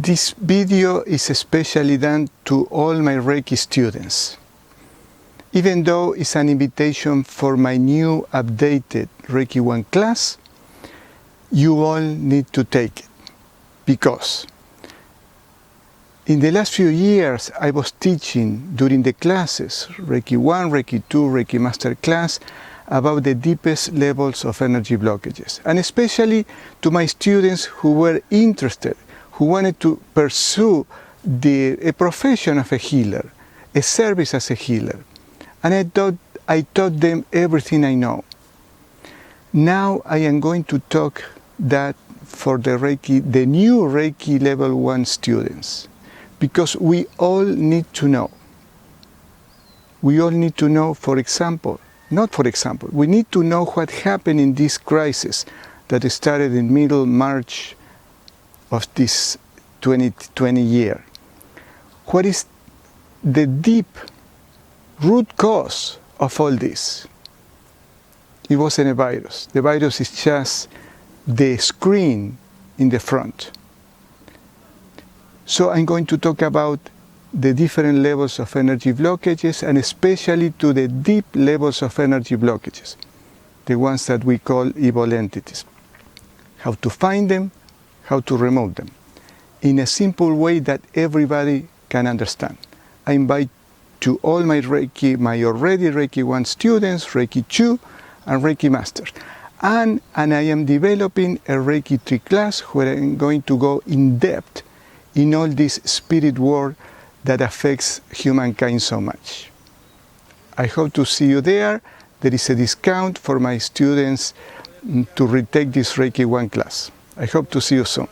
This video is especially done to all my Reiki students. Even though it's an invitation for my new updated Reiki 1 class, you all need to take it, because in the last few years I was teaching during the classes, Reiki 1, Reiki 2, Reiki Master class, about the deepest levels of energy blockages, and especially to my students who were interested, who wanted to pursue a profession of a healer, a service as a healer. And I taught them everything I know. Now I am going to talk that for the new Reiki Level 1 students, because we all need to know. We all need to know, we need to know what happened in this crisis that started in middle March of this 2020 year. What is the deep root cause of all this? It wasn't a virus. The virus is just the screen in the front. So I'm going to talk about the different levels of energy blockages, and especially to the deep levels of energy blockages, the ones that we call evil entities. How to find them, how to remove them, in a simple way that everybody can understand. I invite to all my already Reiki 1 students, Reiki 2, and Reiki Masters. And I am developing a Reiki 3 class where I'm going to go in depth in all this spirit world that affects humankind so much. I hope to see you there. There is a discount for my students to retake this Reiki 1 class. I hope to see you soon.